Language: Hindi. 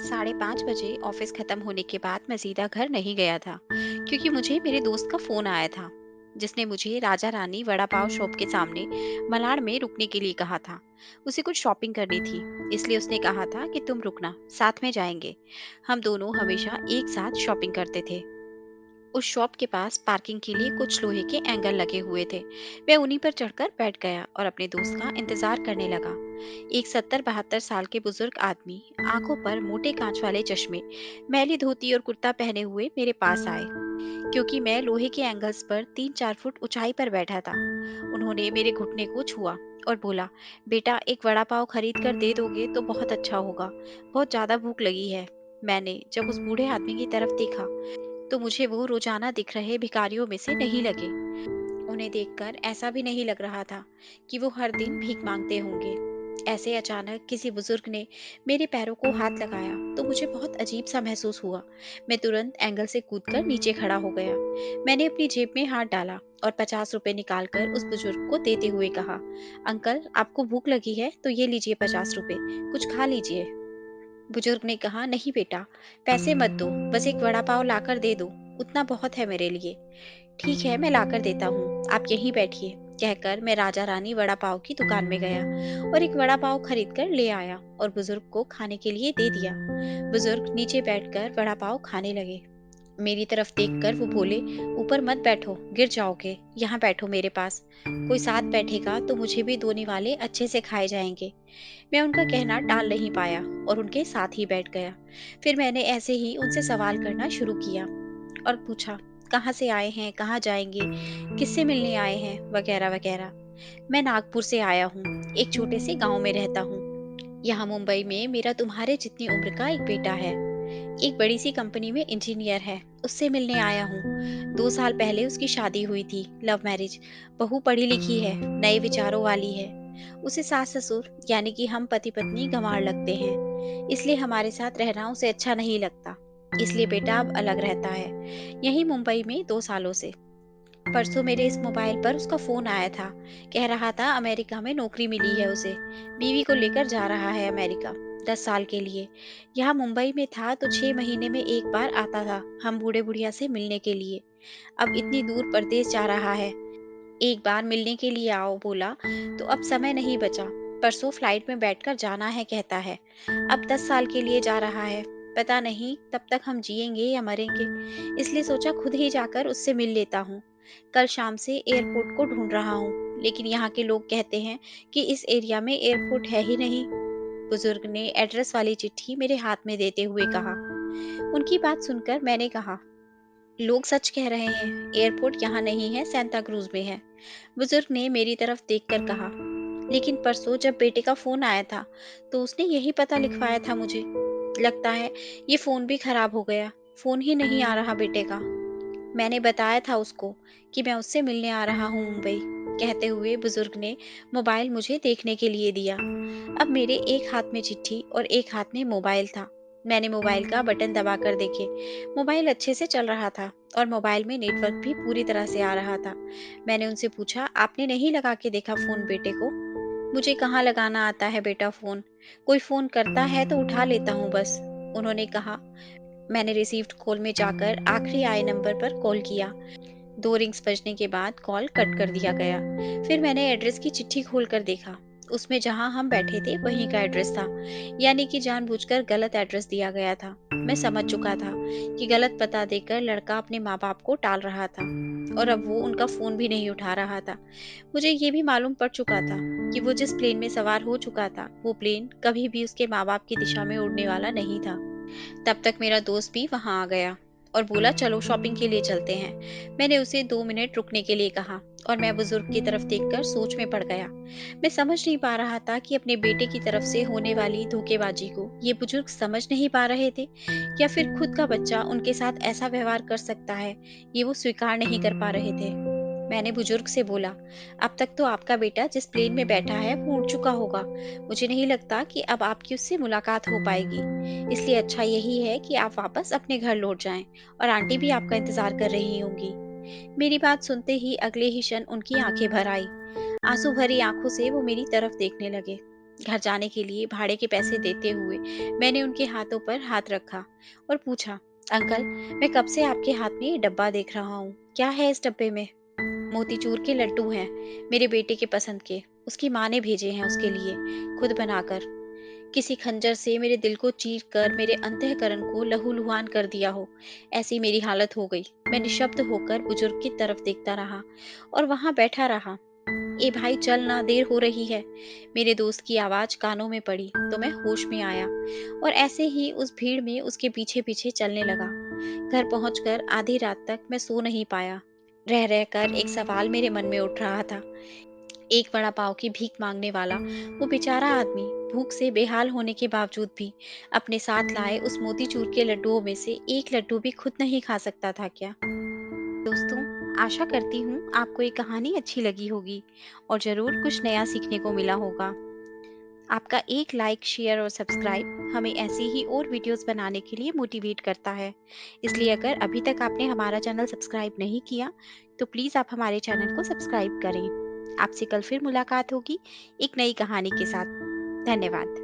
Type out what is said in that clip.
5:30 बजे ऑफिस खत्म होने के बाद मैं सीधा घर नहीं गया था, क्योंकि मुझे मेरे दोस्त का फोन आया था, जिसने मुझे राजा रानी वड़ा पाव शॉप के सामने मलाड में रुकने के लिए कहा था। उसे कुछ शॉपिंग करनी थी, इसलिए उसने कहा था कि तुम रुकना, साथ में जाएंगे। हम दोनों हमेशा एक साथ शॉपिंग करते थे। उस शॉप के पास पार्किंग के लिए कुछ लोहे के एंगल लगे हुए थे। मैं उन्हीं पर चढ़कर बैठ गया और अपने दोस्त का इंतजार करने लगा। एक 70-72 साल के बुजुर्ग आदमी, आंखों पर मोटे कांच वाले चश्मे, मैली धोती और कुर्ता पहने हुए मेरे पास आए, क्योंकि मैं लोहे के एंगल्स पर 3-4 फुट ऊंचाई पर बैठा था। उन्होंने मेरे घुटने को छुआ और बोला, बेटा एक वड़ा पाव खरीद कर दे दोगे तो बहुत अच्छा होगा, बहुत ज्यादा भूख लगी है। मैंने जब उस बूढ़े आदमी की तरफ देखा तो मुझे वो रोजाना दिख रहे भिखारियों में से नहीं लगे। उन्हें देखकर ऐसा भी नहीं लग रहा था कि वो हर दिन भीख मांगते होंगे। ऐसे अचानक किसी बुजुर्ग ने मेरे पैरों को हाथ लगाया तो मुझे बहुत अजीब सा महसूस हुआ। मैं तुरंत एंगल से कूदकर नीचे खड़ा हो गया। मैंने अपनी जेब में हाथ डाला और 50 रुपए निकालकर उस बुजुर्ग को देते हुए कहा, अंकल आपको भूख लगी है तो ये लीजिए 50 रुपए, कुछ खा लीजिए। बुजुर्ग ने कहा, नहीं बेटा, पैसे मत दो, बस एक वड़ा पाव लाकर दे दो, उतना बहुत है मेरे लिए। ठीक है, मैं लाकर देता हूँ, आप यहीं बैठिए, कहकर मैं राजा रानी वड़ा पाव की दुकान में गया और एक वड़ा पाव खरीद कर ले आया और बुजुर्ग को खाने के लिए दे दिया। बुजुर्ग नीचे बैठकर वड़ा पाव खाने लगे। मेरी तरफ देखकर वो बोले, ऊपर मत बैठो, गिर जाओगे, यहाँ बैठो मेरे पास। कोई साथ बैठेगा तो मुझे भी दो निवाले अच्छे से खाए जाएंगे। मैं उनका कहना टाल नहीं पाया और उनके साथ ही बैठ गया। फिर मैंने ऐसे ही उनसे सवाल करना शुरू किया और पूछा, कहाँ से आए हैं, कहाँ जाएंगे, किससे मिलने आए हैं, वगैरह वगैरह। मैं नागपुर से आया हूँ, एक छोटे से गांव में रहता हूँ। यहाँ मुंबई में मेरा तुम्हारे जितनी उम्र का एक बेटा है, एक बड़ी सी कंपनी में इंजीनियर है, उससे मिलने आया हूँ। 2 साल पहले उसकी शादी हुई थी, लव मैरिज। बहू पढ़ी लिखी है, नए विचारों वाली है। उसे सास ससुर यानी कि हम पति पत्नी गंवार लगते हैं, इसलिए हमारे साथ रहना उसे अच्छा नहीं लगता। इसलिए बेटा अब अलग रहता है, यही मुंबई में 2 सालों से। परसों मेरे इस मोबाइल पर उसका फोन आया था, कह रहा था अमेरिका में नौकरी मिली है उसे, बीवी को लेकर जा रहा है अमेरिका 10 साल के लिए। यहाँ मुंबई में था तो 6 महीने में एक बार आता था हम बूढ़े बुढ़िया से मिलने के लिए। अब इतनी दूर परदेश जा रहा है, एक बार मिलने के लिए आओ बोला तो अब समय नहीं बचा। परसों फ्लाइट में बैठकर जाना है कहता है। अब 10 साल के लिए जा रहा है, पता नहीं तब तक हम जिएंगे या मरेंगे, इसलिए सोचा खुद ही जाकर उससे मिल लेता हूँ। कल शाम से एयरपोर्ट को ढूंढ रहा हूँ, लेकिन यहाँ के लोग कहते हैं कि इस एरिया में एयरपोर्ट है ही नहीं। बुजुर्ग ने एड्रेस वाली चिट्ठी मेरे हाथ में देते हुए कहा। उनकी बात सुनकर मैंने कहा, लोग सच कह रहे हैं, एयरपोर्ट यहाँ नहीं है, सेंटा क्रूज में है। बुजुर्ग ने मेरी तरफ देखकर कहा, लेकिन परसों जब बेटे का फोन आया था तो उसने यही पता लिखवाया था मुझे। लगता है ये फोन भी खराब हो गया, फोन ही नहीं आ रहा बेटे का। मैंने बताया था उसको कि मैं उससे मिलने आ रहा हूँ मुंबई, कहते हुए बुजुर्ग ने मोबाइल मुझे देखने के लिए दिया। अब मेरे एक हाथ में चिट्ठी और एक हाथ में मोबाइल था। मैंने मोबाइल का बटन दबाकर देखे, मोबाइल अच्छे से चल रहा था और मोबाइल में नेटवर्क भी पूरी तरह से आ रहा था। मैंने उनसे पूछा, आपने नहीं लगा के देखा फोन बेटे को? मुझे कहाँ लगाना आता है बेटा फोन, कोई फोन करता है तो उठा लेता हूँ बस, उन्होंने कहा। मैंने रिसीव्ड कॉल में जाकर आखिरी आए नंबर पर कॉल किया। 2 रिंग्स बजने के बाद कॉल कट कर दिया गया। फिर मैंने एड्रेस की चिट्ठी खोलकर देखा, उसमें जहां हम बैठे थे वहीं का एड्रेस था, यानी कि जानबूझकर गलत एड्रेस दिया गया था। मैं समझ चुका था कि गलत पता देकर लड़का अपने माँ बाप को टाल रहा था और अब वो उनका फोन भी नहीं उठा रहा था। मुझे ये भी मालूम पड़ चुका था कि वो जिस प्लेन में सवार हो चुका था वो प्लेन कभी भी उसके माँ बाप की दिशा में उड़ने वाला नहीं था। तब तक मेरा दोस्त भी वहां आ गया और बोला, चलो शॉपिंग के लिए चलते हैं। मैंने उसे 2 मिनट रुकने के लिए कहा और मैं बुजुर्ग की तरफ देखकर सोच में पड़ गया। मैं समझ नहीं पा रहा था कि अपने बेटे की तरफ से होने वाली धोखेबाजी को ये बुजुर्ग समझ नहीं पा रहे थे, या फिर खुद का बच्चा उनके साथ ऐसा व्यवहार कर सकता है ये वो स्वीकार नहीं कर पा रहे थे। मैंने बुजुर्ग से बोला, अब तक तो आपका बेटा जिस प्लेन में बैठा है वो उड़ चुका होगा, मुझे नहीं लगता कि अब आपकी उससे मुलाकात हो पाएगी, इसलिए अच्छा यही है कि आप वापस अपने घर लौट जाएं और आंटी भी आपका इंतजार कर रही होंगी। मेरी बात सुनते ही अगले ही क्षण उनकी आंखें भर आई। आंसू भरी आंखों से वो मेरी तरफ देखने लगे। घर जाने के लिए भाड़े के पैसे देते हुए मैंने उनके हाथों पर हाथ रखा और पूछा, अंकल, मैं कब से आपके हाथ में ये डब्बा देख रहा हूँ, क्या है इस डब्बे में? मोतीचूर के लड्डू हैं, मेरे बेटे के पसंद के। उसकी माँ ने भेजे हैं उसके लिए, खुद बनाकर। किसी खंजर से मेरे दिल को चीर कर मेरे अंतःकरण को लहूलुहान कर दिया हो, ऐसी मेरी हालत हो गई। मैं निशब्द होकर बुजुर्ग की तरफ देखता रहा और वहां बैठा रहा। ए भाई चल ना, देर हो रही है। मेरे दोस्त की आवाज कानों में पड़ी तो मैं होश में आया और ऐसे ही उस भीड़ में उसके पीछे पीछे चलने लगा। घर पहुंचकर आधी रात तक मैं सो नहीं पाया। रह रहकर एक सवाल मेरे मन में उठ रहा था। एक वड़ा पाव की भीख मांगने वाला वो बेचारा आदमी भूख से बेहाल होने के बावजूद भी अपने साथ लाए उस मोतीचूर के लड्डुओं में से एक लड्डू भी खुद नहीं खा सकता था क्या? दोस्तों, आशा करती हूँ आपको ये कहानी अच्छी लगी होगी और ज़रूर कुछ नया सीखने को मिला होगा। आपका एक लाइक, शेयर और सब्सक्राइब हमें ऐसी ही और वीडियोस बनाने के लिए मोटिवेट करता है। इसलिए अगर अभी तक आपने हमारा चैनल सब्सक्राइब नहीं किया, तो प्लीज़ आप हमारे चैनल को सब्सक्राइब करें। आपसे कल फिर मुलाकात होगी एक नई कहानी के साथ। धन्यवाद।